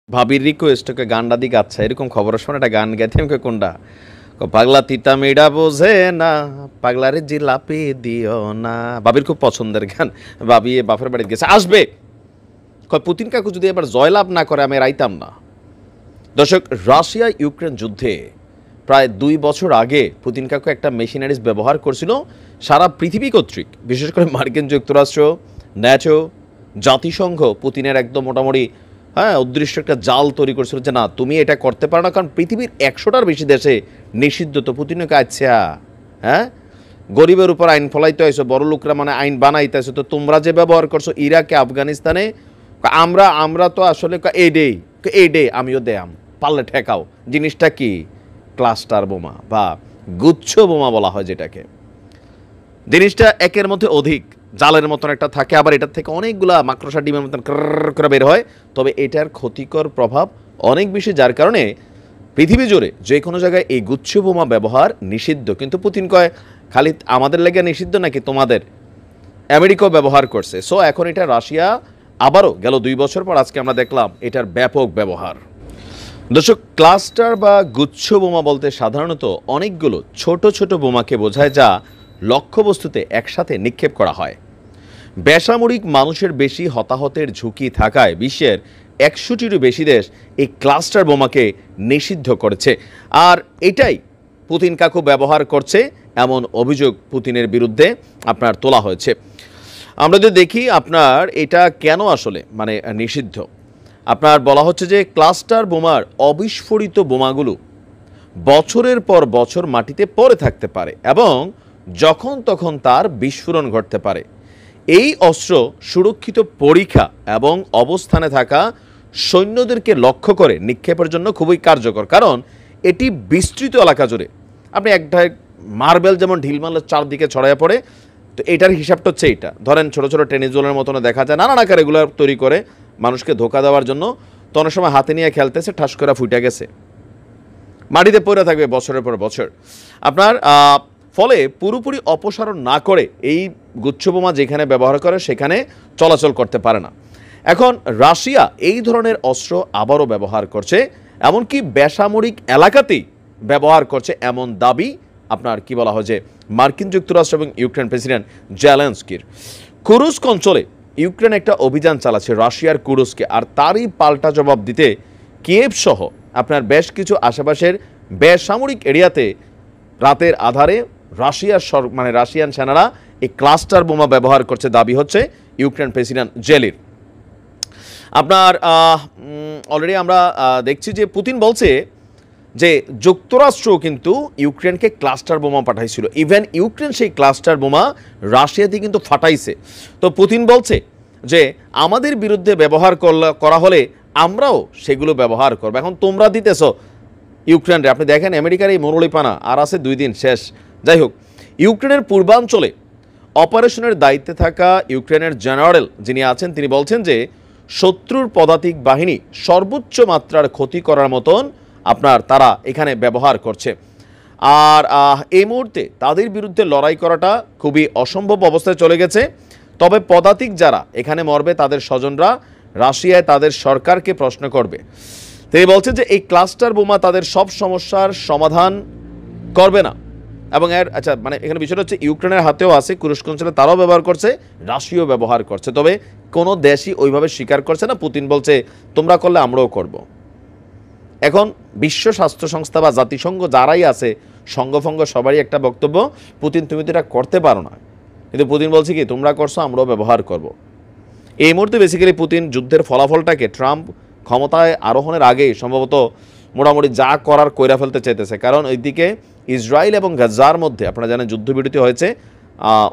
ভাবির রিকোয়েস্ট ওকে গানটা দিকে আচ্ছা এরকম খবরের সময় একটা গান গাইতে আমাকে কোনটা পাগলা তিতা মেয়েটা বোঝে না পাগলারে জিলাপি দিও না ভাবির খুব পছন্দের গান ভাবি বাপের বাড়িতে গেছে আসবে পুতিন কাকু যদি এবার জয়লাভ না করে আমি রাইতাম না। দর্শক, রাশিয়া ইউক্রেন যুদ্ধে প্রায় 2 বছর আগে পুতিন কাকু একটা মেশিনারিজ ব্যবহার করছিল সারা পৃথিবী কর্তৃক, বিশেষ করে মার্কিন যুক্তরাষ্ট্র, ন্যাটো, জাতিসংঘ পুতিনের একদম মোটামুটি উদ্দেশ্য একটা জাল তৈরি করছিল যে না তুমি এটা করতে পারো না, কারণ পৃথিবীর 100টার বেশি দেশে নিষিদ্ধ। তো পুতিনকে আচ্ছা গরিবের উপর আইন ফলাইতে হয়েছে, বড় লোকরা মানে আইন বানাইতেছে, তো তোমরা যে ব্যবহার করছো ইরাকে আফগানিস্তানে আমরা তো আসলে এই ডে আমিও দেয়াম পারলে ঠেকাও। জিনিসটা কি? ক্লাস্টার বোমা বা গুচ্ছ বোমা বলা হয় যেটাকে। জিনিসটা একের মধ্যে অধিক জালের মতন একটা থাকে, আবার এটার থেকে অনেকগুলা মাকড়সা ডিমের মতন করে বের হয়, তবে এটার ক্ষতিকর প্রভাব অনেক বেশি, যার কারণে পৃথিবী জুড়ে যে কোনো জায়গায় এই গুচ্ছ বোমা ব্যবহার নিষিদ্ধ। কিন্তু পুতিন কয় খালি আমাদের লেগে নিষিদ্ধ নাকি, তোমাদের আমেরিকাও ব্যবহার করছে। সো এখন এটা রাশিয়া আবারও গেল 2 বছর পর আজকে আমরা দেখলাম এটার ব্যাপক ব্যবহার। দর্শক, ক্লাস্টার বা গুচ্ছ বোমা বলতে সাধারণত অনেকগুলো ছোট ছোট বোমাকে বোঝায় যা লক্ষ্যবস্তুতে একসাথে নিক্ষেপ করা হয়। বেসামরিক মানুষের বেশি হতাহতের ঝুঁকি থাকায় বিশ্বের 100টিরও বেশি দেশ এই ক্লাস্টার বোমাকে নিষিদ্ধ করেছে, আর এটাই পুতিন কাকু ব্যবহার করছে এমন অভিযোগ পুতিনের বিরুদ্ধে আপনার তোলা হয়েছে। আমরা যদি দেখি আপনার এটা কেন আসলে মানে নিষিদ্ধ, আপনার বলা হচ্ছে যে ক্লাস্টার বোমার অবিস্ফোরিত বোমাগুলো বছরের পর বছর মাটিতে পড়ে থাকতে পারে এবং যখন তখন তার বিস্ফোরণ ঘটতে পারে। এই অস্ত্র সুরক্ষিত পরীক্ষা এবং অবস্থানে থাকা সৈন্যদেরকে লক্ষ্য করে নিক্ষেপের জন্য খুবই কার্যকর, কারণ এটি বিস্তৃত এলাকা জুড়ে আপনি একটা মার্বেল যেমন ঢিল মারলে চারদিকে ছড়াইয়া পড়ে, তো এটার হিসাবটা হচ্ছে এইটা। ধরেন ছোট ছোট টেনিস বলের মতন দেখা যায়, নানান আকার এগুলো তৈরি করে মানুষকে ধোকা দেওয়ার জন্য, তো অনেক সময় হাতে নিয়ে খেলতেছে ঠাস করে ফুটে গেছে, মাটিতে পড়ে থাকবে বছরের পর বছর আপনার। ফলে পুরোপুরি অপসারণ না করে এই গুচ্ছ বোমা যেখানে ব্যবহার করে সেখানে চলাচল করতে পারে না। এখন রাশিয়া এই ধরনের অস্ত্র আবারও ব্যবহার করছে, এমনকি বেসামরিক এলাকাতেই ব্যবহার করছে এমন দাবি আপনার কি বলা হয় যে মার্কিন যুক্তরাষ্ট্র এবং ইউক্রেন প্রেসিডেন্ট জেলেনস্কির। কুরস্ক অঞ্চলে ইউক্রেন একটা অভিযান চালাচ্ছে রাশিয়ার কুরস্কে, আর তারই পাল্টা জবাব দিতে কিয়েভ সহ আপনার বেশ কিছু আশেপাশের বেসামরিক এরিয়াতে রাতের আধারে রাশিয়ান সেনারা এই ক্লাস্টার বোমা ব্যবহার করছে দাবি হচ্ছে ইউক্রেন প্রেসিডেন্ট জেলির। আপনার অলরেডি আমরা দেখছি যে পুতিন বলছে যে যুক্তরাষ্ট্র কিন্তু ইউক্রেনকে ক্লাস্টার বোমা পাঠাইছিল, ইভেন ইউক্রেন সেই ক্লাস্টার বোমা রাশিয়াতে কিন্তু ফাটাইছে। তো পুতিন বলছে যে আমাদের বিরুদ্ধে ব্যবহার করা হলে আমরাও সেগুলো ব্যবহার করবো। এখন তোমরা দিতেছ ইউক্রেনরে, আপনি দেখেন আমেরিকার এই মুরলিপানা আর আছে 2 দিন শেষ। যাই হোক, ইউক্রেনের পূর্বাঞ্চলে অপারেশনের দায়িত্বে থাকা ইউক্রেনের জেনারেল যিনি আছেন তিনি বলছেন যে শত্রুর পদাতিক বাহিনী সর্বোচ্চ মাত্রার ক্ষতি করার মতন আপনার তারা এখানে ব্যবহার করছে, আর এই মুহূর্তে তাদের বিরুদ্ধে লড়াই করাটা খুবই অসম্ভব অবস্থায় চলে গেছে। তবে পদাতিক যারা এখানে মরবে তাদের স্বজনরা রাশিয়ায় তাদের সরকারকে প্রশ্ন করবে। তিনি বলছেন যে এই ক্লাস্টার বোমা তাদের সব সমস্যার সমাধান করবে না, এবং আচ্ছা মানে এখানে বিষয়টা হচ্ছে ইউক্রেনের হাতেও আছে, কুরস্ক অঞ্চলে তারাও ব্যবহার করছে, রাশিয়াও ব্যবহার করছে, তবে কোনো দেশই ওইভাবে স্বীকার করছে না। পুতিন বলছে তোমরা করলে আমরাও করব। এখন বিশ্ব স্বাস্থ্য সংস্থা বা জাতিসংঘ যারাই আছে সংঘফঙ্গ সবারই একটা বক্তব্য, পুতিন তুমি তো এটা করতে পারো না, কিন্তু পুতিন বলছে কি তোমরা করছো আমরাও ব্যবহার করব। এই মুহূর্তে বেসিক্যালি পুতিন যুদ্ধের ফলাফলটাকে ট্রাম্প ক্ষমতায় আরোহণের আগেই সম্ভবত মোটামুটি যা করার কইরা ফেলতে চাইতেছে, কারণ ওইদিকে ইসরায়েল এবং গাজার মধ্যে আপনারা জানেন যুদ্ধবিরতি হয়েছে,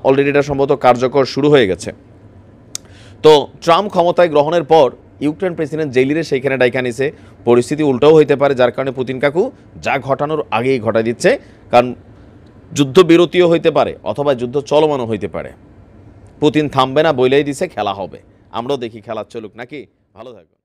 অলরেডি এটা সম্ভবত কার্যকর শুরু হয়ে গেছে। তো ট্রাম্প ক্ষমতায় গ্রহণের পর ইউক্রেন প্রেসিডেন্ট জেলিরে সেইখানে ডাইকা নিছে, পরিস্থিতি উল্টাও হইতে পারে, যার কারণে পুতিন কাকু যা ঘটানোর আগেই ঘটাই দিচ্ছে, কারণ যুদ্ধবিরতিও হইতে পারে অথবা যুদ্ধ চলমানও হইতে পারে। পুতিন থামবে না, বইলেই দিছে খেলা হবে। আমরাও দেখি খেলা চলুক নাকি। ভালো থাকবেন।